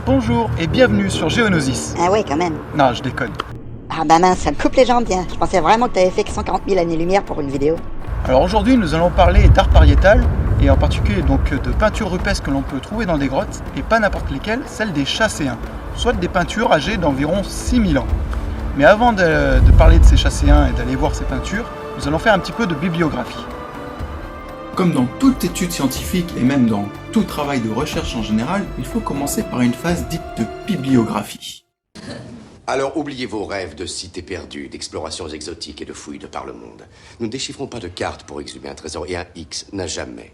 Bonjour et bienvenue sur Géonosis. Ah ouais, quand même. Non, je déconne. Ah bah mince, ça me coupe les jambes bien. Je pensais vraiment que t'avais fait que 140 000 années-lumière pour une vidéo. Alors aujourd'hui, nous allons parler d'art pariétal et en particulier donc de peintures rupestres que l'on peut trouver dans des grottes et pas n'importe lesquelles, celles des chasséens, soit des peintures âgées d'environ 6000 ans. Mais avant de parler de ces chasséens et d'aller voir ces peintures, nous allons faire un petit peu de bibliographie. Comme dans toute étude scientifique et même dans tout travail de recherche en général, il faut commencer par une phase dite de bibliographie. Alors oubliez vos rêves de cités perdues, d'explorations exotiques et de fouilles de par le monde. Nous ne déchiffrons pas de cartes pour exhumer un trésor et un X n'a jamais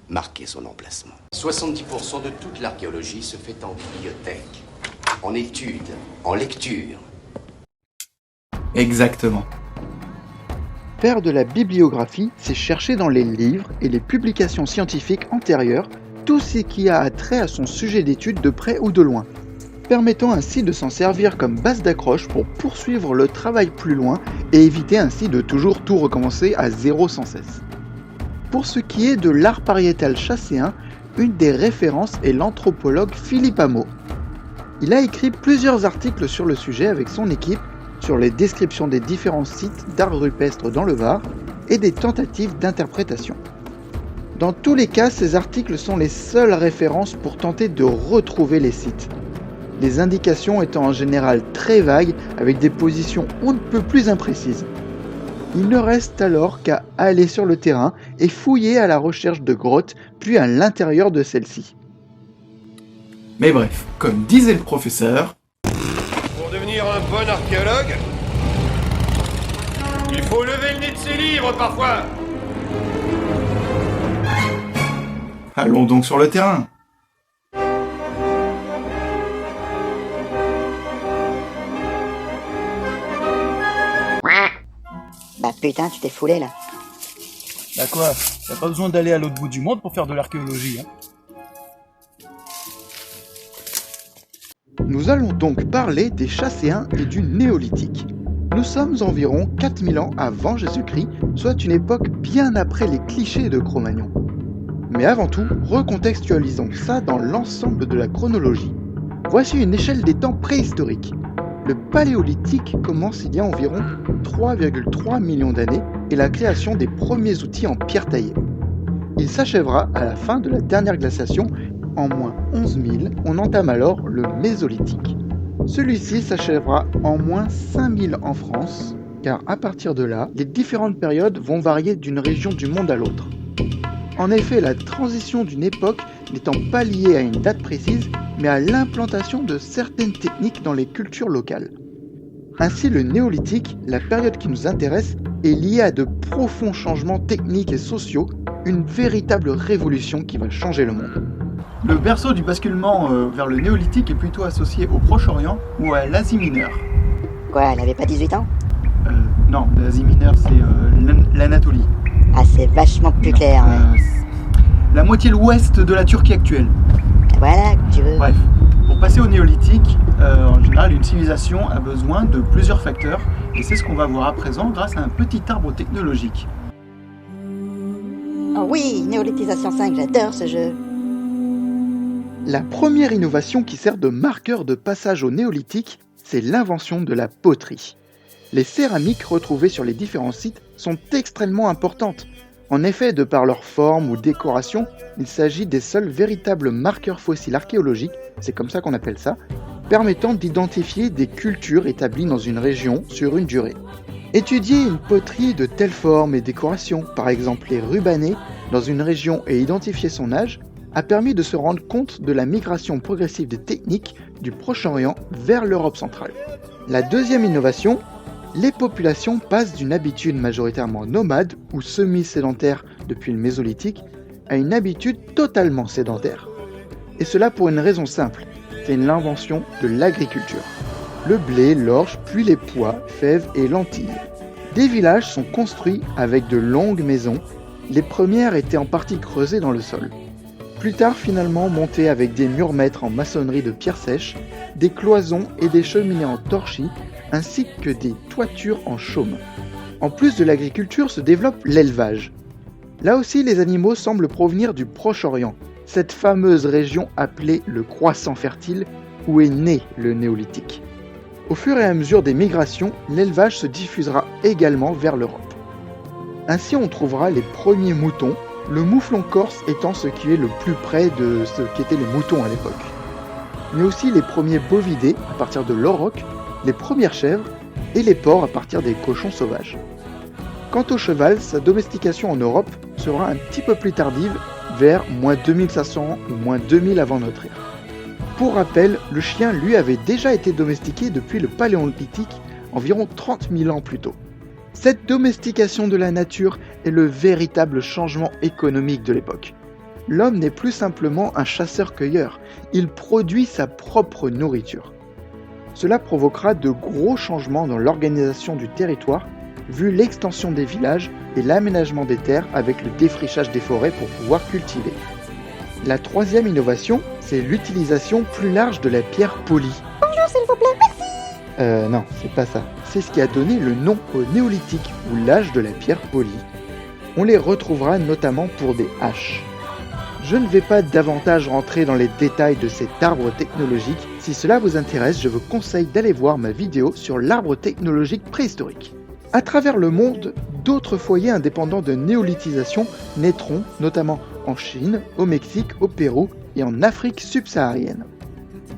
marqué son emplacement. 70% de toute l'archéologie se fait en bibliothèque, en études, en lecture. Exactement. Faire de la bibliographie, c'est chercher dans les livres et les publications scientifiques antérieures tout ce qui a trait à son sujet d'étude de près ou de loin, permettant ainsi de s'en servir comme base d'accroche pour poursuivre le travail plus loin et éviter ainsi de toujours tout recommencer à zéro sans cesse. Pour ce qui est de l'art pariétal chasséen, une des références est l'anthropologue Philippe Hameau. Il a écrit plusieurs articles sur le sujet avec son équipe, sur les descriptions des différents sites d'art rupestre dans le Var et des tentatives d'interprétation. Dans tous les cas, ces articles sont les seules références pour tenter de retrouver les sites. Les indications étant en général très vagues avec des positions on ne peut plus imprécises. Il ne reste alors qu'à aller sur le terrain et fouiller à la recherche de grottes puis à l'intérieur de celles-ci. Mais bref, comme disait le professeur, pour devenir un bon archéologue, il faut lever le nez de ses livres parfois. allons donc sur le terrain. Bah putain, tu t'es foulé là. Bah quoi, y'a pas besoin d'aller à l'autre bout du monde pour faire de l'archéologie, hein. Nous allons donc parler des Chasséens et du Néolithique. Nous sommes environ 4000 ans avant Jésus-Christ, soit une époque bien après les clichés de Cro-Magnon. Mais avant tout, recontextualisons ça dans l'ensemble de la chronologie. Voici une échelle des temps préhistoriques. Le Paléolithique commence il y a environ 3,3 millions d'années et la création des premiers outils en pierre taillée. Il s'achèvera à la fin de la dernière glaciation. En moins 11 000, on entame alors le Mésolithique. Celui-ci s'achèvera en moins 5 000 en France, car à partir de là, les différentes périodes vont varier d'une région du monde à l'autre. En effet, la transition d'une époque n'étant pas liée à une date précise, mais à l'implantation de certaines techniques dans les cultures locales. Ainsi, le néolithique, la période qui nous intéresse, est liée à de profonds changements techniques et sociaux, une véritable révolution qui va changer le monde. Le berceau du basculement vers le néolithique est plutôt associé au Proche-Orient ou à l'Asie mineure. Quoi, elle avait pas 18 ans? Non, l'Asie mineure, c'est l'Anatolie. Ah, c'est vachement plus clair, ouais. La moitié l'ouest de la Turquie actuelle. Voilà, tu veux. Bref, pour passer au néolithique, en général, une civilisation a besoin de plusieurs facteurs, et c'est ce qu'on va voir à présent grâce à un petit arbre technologique. Oh oui, Néolithisation 5, j'adore ce jeu. La première innovation qui sert de marqueur de passage au néolithique, c'est l'invention de la poterie. Les céramiques retrouvées sur les différents sites sont extrêmement importantes. En effet, de par leur forme ou décoration, il s'agit des seuls véritables marqueurs fossiles archéologiques, c'est comme ça qu'on appelle ça, permettant d'identifier des cultures établies dans une région sur une durée. Étudier une poterie de telle forme et décoration, par exemple les rubanés, dans une région et identifier son âge, a permis de se rendre compte de la migration progressive des techniques du Proche-Orient vers l'Europe centrale. La deuxième innovation, les populations passent d'une habitude majoritairement nomade ou semi-sédentaire depuis le Mésolithique à une habitude totalement sédentaire. Et cela pour une raison simple, c'est l'invention de l'agriculture. Le blé, l'orge, puis les pois, fèves et lentilles. Des villages sont construits avec de longues maisons, les premières étaient en partie creusées dans le sol. Plus tard finalement montées avec des murs-mètres en maçonnerie de pierre sèche, des cloisons et des cheminées en torchis, ainsi que des toitures en chaume. En plus de l'agriculture se développe l'élevage. Là aussi les animaux semblent provenir du Proche-Orient, cette fameuse région appelée le croissant fertile où est né le néolithique. Au fur et à mesure des migrations, l'élevage se diffusera également vers l'Europe. Ainsi on trouvera les premiers moutons, le mouflon corse étant ce qui est le plus près de ce qu'étaient les moutons à l'époque. Mais aussi les premiers bovidés à partir de l'auroch, les premières chèvres et les porcs à partir des cochons sauvages. Quant au cheval, sa domestication en Europe sera un petit peu plus tardive, vers moins 2500 ou moins 2000 avant notre ère. Pour rappel, le chien lui avait déjà été domestiqué depuis le Paléolithique, environ 30 000 ans plus tôt. Cette domestication de la nature est le véritable changement économique de l'époque. L'homme n'est plus simplement un chasseur-cueilleur, il produit sa propre nourriture. Cela provoquera de gros changements dans l'organisation du territoire, vu l'extension des villages et l'aménagement des terres avec le défrichage des forêts pour pouvoir cultiver. La troisième innovation, c'est l'utilisation plus large de la pierre polie. Bonjour s'il vous plaît, merci. Non, c'est pas ça. C'est ce qui a donné le nom au néolithique, ou l'âge de la pierre polie. On les retrouvera notamment pour des haches. Je ne vais pas davantage rentrer dans les détails de cet arbre technologique. Si cela vous intéresse, je vous conseille d'aller voir ma vidéo sur l'arbre technologique préhistorique. À travers le monde, d'autres foyers indépendants de néolithisation naîtront, notamment en Chine, au Mexique, au Pérou et en Afrique subsaharienne.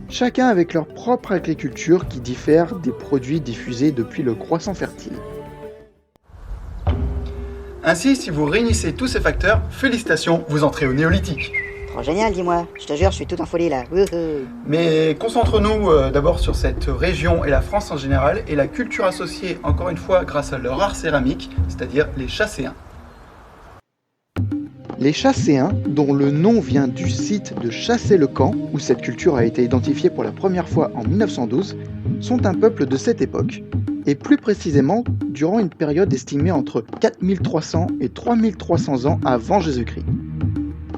Chacun avec leur propre agriculture qui diffère des produits diffusés depuis le croissant fertile. Ainsi, si vous réunissez tous ces facteurs, félicitations, vous entrez au néolithique. Trop génial, dis-moi. Je te jure, je suis tout en folie là. Wouhou. Mais concentrons-nous d'abord sur cette région et la France en général, et la culture associée, encore une fois, grâce à leur art céramique, c'est-à-dire les Chasséens. Les Chasséens, dont le nom vient du site de Chassé-le-Camp, où cette culture a été identifiée pour la première fois en 1912, sont un peuple de cette époque, et plus précisément durant une période estimée entre 4300 et 3300 ans avant Jésus-Christ.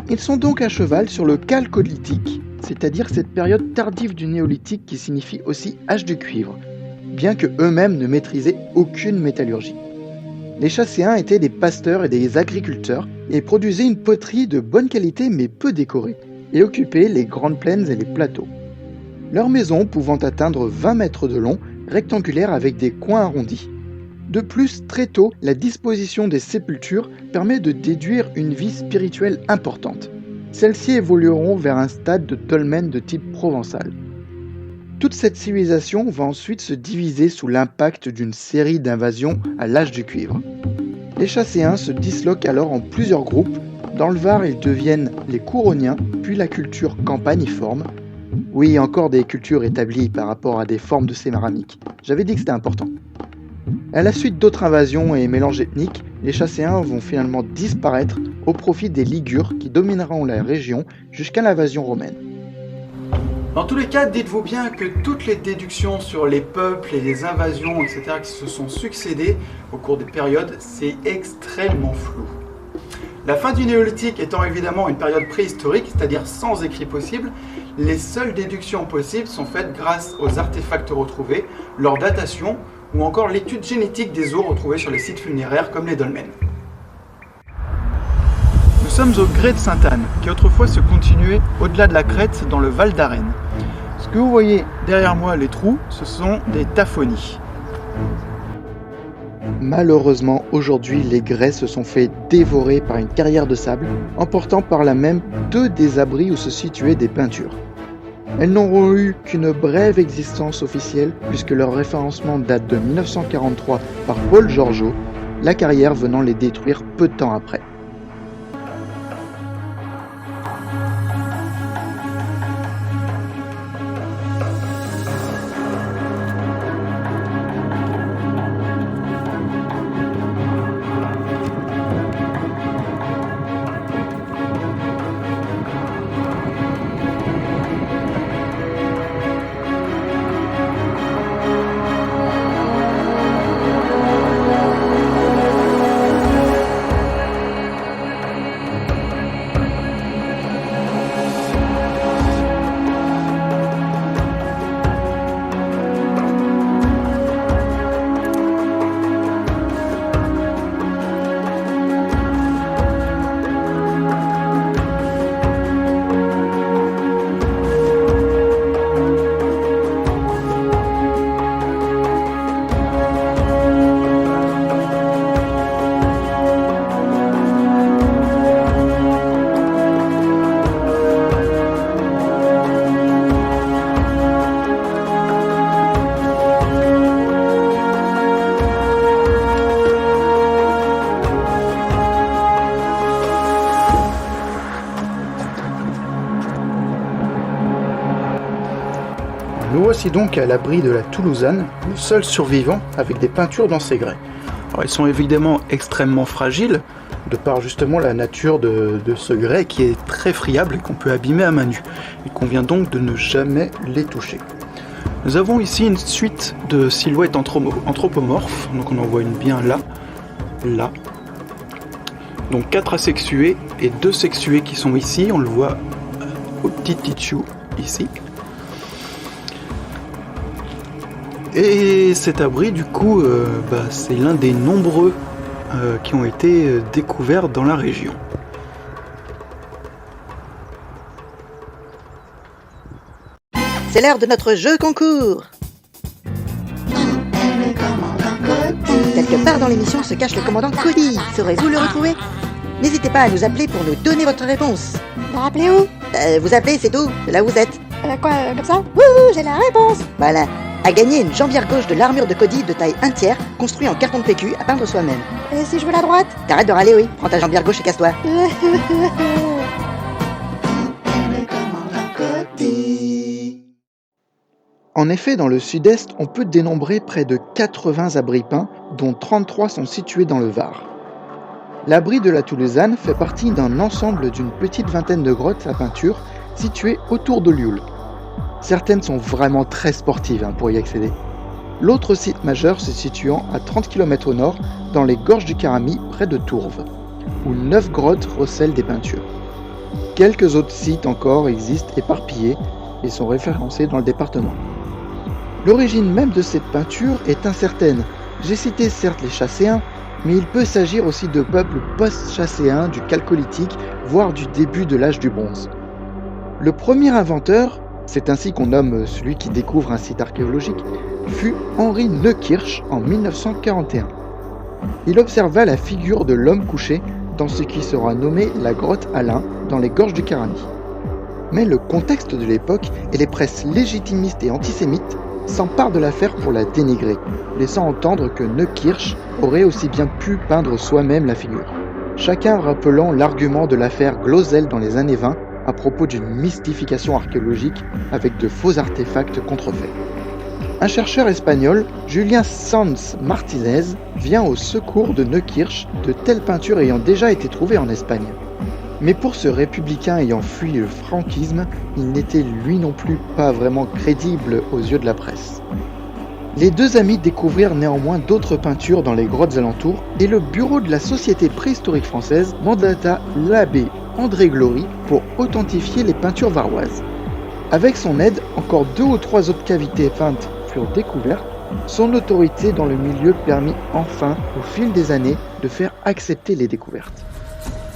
Ils sont donc à cheval sur le chalcolithique, c'est-à-dire cette période tardive du néolithique qui signifie aussi âge du cuivre, bien que eux-mêmes ne maîtrisaient aucune métallurgie. Les Chasséens étaient des pasteurs et des agriculteurs et produisaient une poterie de bonne qualité mais peu décorée, et occupaient les grandes plaines et les plateaux. Leurs maisons pouvant atteindre 20 mètres de long, rectangulaires avec des coins arrondis. De plus, très tôt, la disposition des sépultures permet de déduire une vie spirituelle importante. Celles-ci évolueront vers un stade de dolmen de type provençal. Toute cette civilisation va ensuite se diviser sous l'impact d'une série d'invasions à l'âge du cuivre. Les Chasséens se disloquent alors en plusieurs groupes. Dans le Var, ils deviennent les Couroniens, puis la culture campaniforme. Oui, encore des cultures établies par rapport à des formes de céramique. J'avais dit que c'était important. À la suite d'autres invasions et mélanges ethniques, les Chasséens vont finalement disparaître au profit des Ligures qui domineront la région jusqu'à l'invasion romaine. Dans tous les cas, dites-vous bien que toutes les déductions sur les peuples et les invasions, etc., qui se sont succédées au cours des périodes, c'est extrêmement flou. La fin du néolithique étant évidemment une période préhistorique, c'est-à-dire sans écrit possible, les seules déductions possibles sont faites grâce aux artefacts retrouvés, leur datation ou encore l'étude génétique des os retrouvés sur les sites funéraires comme les dolmens. Nous sommes au grès de Sainte-Anne, qui autrefois se continuait au-delà de la crête dans le Val d'Arène. Ce que vous voyez derrière moi, les trous, ce sont des taphonies. Malheureusement, aujourd'hui, les grès se sont fait dévorer par une carrière de sable, emportant par là même 2 des abris où se situaient des peintures. Elles n'auront eu qu'une brève existence officielle puisque leur référencement date de 1943 par Paul Georgeot, la carrière venant les détruire peu de temps après. Nous voici donc à l'abri de la Toulousanne, le seul survivant avec des peintures dans ses grès. Alors, elles sont évidemment extrêmement fragiles, de par justement la nature de ce grès qui est très friable et qu'on peut abîmer à main nue. Il convient donc de ne jamais les toucher. Nous avons ici une suite de silhouettes anthropomorphes, donc on en voit une bien là, là. Donc 4 asexués et 2 sexués qui sont ici, on le voit au petit tichou ici. Et cet abri, du coup, c'est l'un des nombreux qui ont été découverts dans la région. C'est l'heure de notre jeu concours. Quelque part dans l'émission se cache le commandant Cody. Saurez-vous le retrouver? N'hésitez pas à nous appeler pour nous donner votre réponse. Rappelez où? Vous appelez, c'est tout, de là où vous êtes. Comme ça? Wouhou, j'ai la réponse. Voilà. À gagner une jambière gauche de l'armure de Cody de taille 1/3, construit en carton de PQ à peindre soi-même. Et si je veux la droite? T'arrêtes de râler, oui. Prends ta jambière gauche et casse-toi. En effet, dans le sud-est, on peut dénombrer près de 80 abris peints, dont 33 sont situés dans le Var. L'abri de la Toulousanne fait partie d'un ensemble d'une petite vingtaine de grottes à peinture situées autour de Lioul. Certaines sont vraiment très sportives pour y accéder. L'autre site majeur se situant à 30 km au nord, dans les gorges du Carami, près de Tourves, où 9 grottes recèlent des peintures. Quelques autres sites encore existent éparpillés et sont référencés dans le département. L'origine même de cette peinture est incertaine. J'ai cité certes les Chasséens, mais il peut s'agir aussi de peuples post-chasséens du Chalcolithique, voire du début de l'âge du bronze. Le premier inventeur, c'est ainsi qu'on nomme celui qui découvre un site archéologique, fut Henri Neukirch en 1941. Il observa la figure de l'homme couché dans ce qui sera nommé la grotte Alain dans les gorges du Carami. Mais le contexte de l'époque et les presses légitimistes et antisémites s'emparent de l'affaire pour la dénigrer, laissant entendre que Neukirch aurait aussi bien pu peindre soi-même la figure. Chacun rappelant l'argument de l'affaire Glosel dans les années 20 à propos d'une mystification archéologique avec de faux artefacts contrefaits. Un chercheur espagnol, Julián Sanz Martínez, vient au secours de Neukirch, de telles peintures ayant déjà été trouvées en Espagne. Mais pour ce républicain ayant fui le franquisme, il n'était lui non plus pas vraiment crédible aux yeux de la presse. Les deux amis découvrirent néanmoins d'autres peintures dans les grottes alentours et le bureau de la Société préhistorique française mandata l'abbé André Glory pour authentifier les peintures varoises. Avec son aide, encore 2 ou 3 autres cavités peintes furent découvertes. Son autorité dans le milieu permit enfin, au fil des années, de faire accepter les découvertes.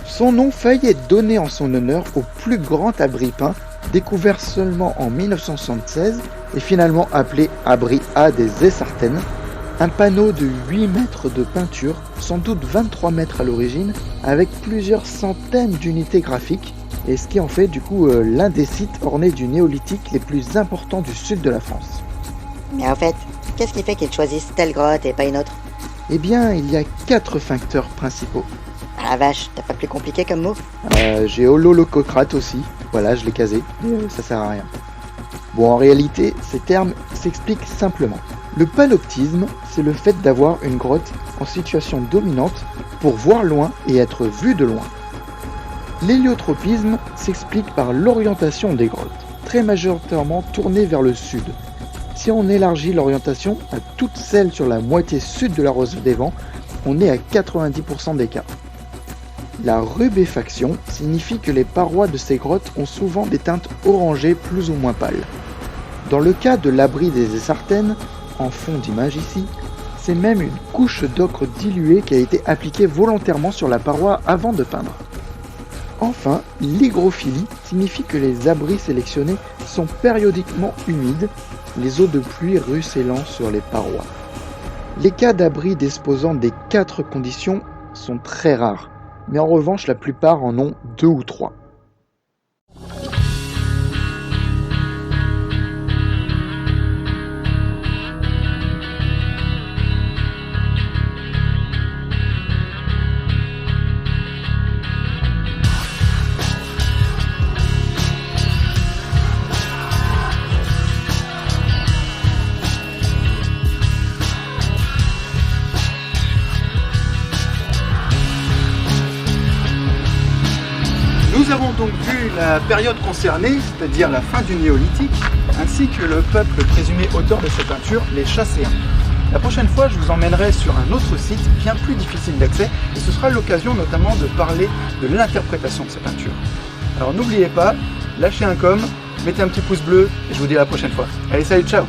Son nom faillit être donné en son honneur au plus grand abri peint, découvert seulement en 1976 et finalement appelé abri A des Essartaines, un panneau de 8 mètres de peinture, sans doute 23 mètres à l'origine, avec plusieurs centaines d'unités graphiques, et ce qui en fait du coup l'un des sites ornés du néolithique les plus importants du sud de la France. Mais en fait, qu'est-ce qui fait qu'ils choisissent telle grotte et pas une autre? Eh bien, il y a 4 facteurs principaux. Ah la vache, t'as pas plus compliqué comme mot? J'ai hololococrate aussi, voilà, je l'ai casé, ça sert à rien. Bon, en réalité, ces termes s'expliquent simplement. Le panoptisme, c'est le fait d'avoir une grotte en situation dominante pour voir loin et être vu de loin. L'héliotropisme s'explique par l'orientation des grottes, très majoritairement tournées vers le sud. Si on élargit l'orientation à toutes celles sur la moitié sud de la Rose des Vents, on est à 90% des cas. La rubéfaction signifie que les parois de ces grottes ont souvent des teintes orangées plus ou moins pâles. Dans le cas de l'abri des Essartaines, en fond d'image ici, c'est même une couche d'ocre diluée qui a été appliquée volontairement sur la paroi avant de peindre. Enfin, l'hygrophilie signifie que les abris sélectionnés sont périodiquement humides, les eaux de pluie ruisselant sur les parois. Les cas d'abris disposant des 4 conditions sont très rares, mais en revanche la plupart en ont 2 ou 3. Nous avons donc vu la période concernée, c'est-à-dire la fin du néolithique, ainsi que le peuple présumé auteur de ces peintures, les Chasséens. La prochaine fois, je vous emmènerai sur un autre site bien plus difficile d'accès, et ce sera l'occasion notamment de parler de l'interprétation de ces peintures. Alors n'oubliez pas, lâchez un com, mettez un petit pouce bleu, et je vous dis à la prochaine fois. Allez, salut, ciao!